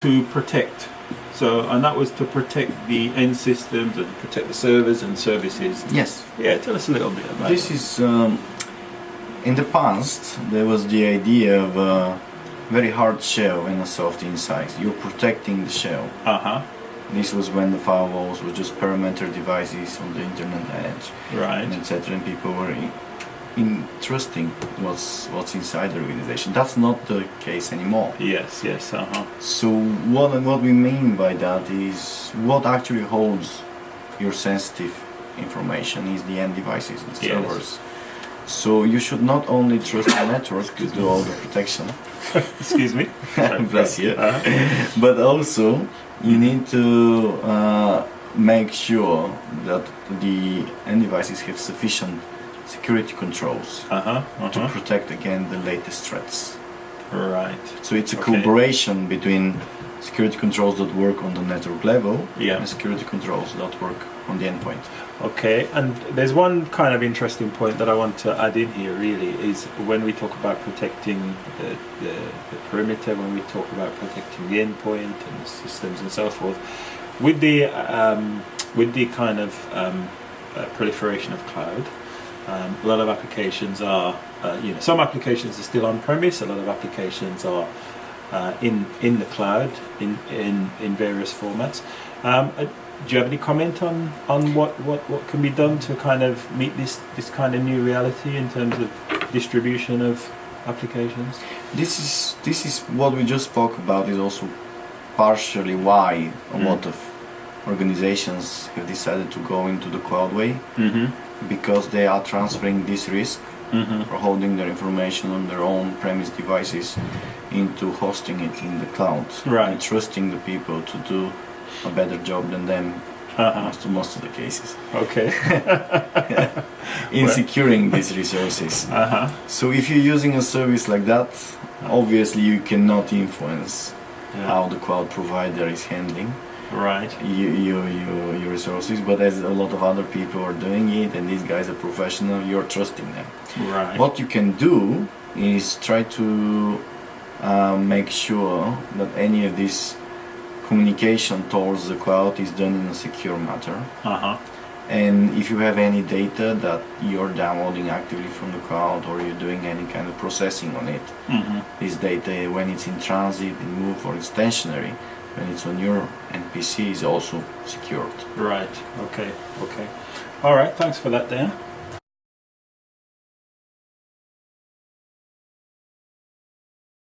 to protect. So, and that was to protect the end systems and protect the servers and services. Yes. Yeah, tell us a little bit about this. This is, in the past, there was the idea of a very hard shell and a soft inside. You're protecting the shell. This was when the firewalls were just perimeter devices on the internet edge. Right. And etc. And people were trusting what's inside the organization. That's not the case anymore. Yes, yes, So what we mean by that is what actually holds your sensitive information is the end devices, the servers. So you should not only trust the network to do all the protection. Excuse me. Bless you. But also you need to make sure that the end devices have sufficient security controls to protect against the latest threats. Right. So it's a collaboration between security controls that work on the network level and security controls that work on the endpoint. Okay, and there's one kind of interesting point that I want to add in here really is when we talk about protecting the perimeter, when we talk about protecting the endpoint and the systems and so forth, with the kind of proliferation of cloud, a lot of applications are, some applications are still on-premise, a lot of applications are in the cloud in various formats. Do you have any comment on what can be done to kind of meet this kind of new reality in terms of distribution of applications? This is what we just spoke about, is also partially why a lot of organizations have decided to go into the cloud way, because they are transferring this risk for holding their information on their own premise devices into hosting it in the cloud, and trusting the people to do a better job than them most of the cases. Okay. In securing these resources. So if you're using a service like that, obviously you cannot influence how the cloud provider is handling your resources, but as a lot of other people are doing it and these guys are professional, you're trusting them. What you can do is try to make sure that any of this communication towards the cloud is done in a secure manner. And if you have any data that you're downloading actively from the cloud, or you're doing any kind of processing on it, this data, when it's in transit, in move, or it's stationary, when it's on your NPC, is also secured. Right. Okay. All right. Thanks for that, Dan.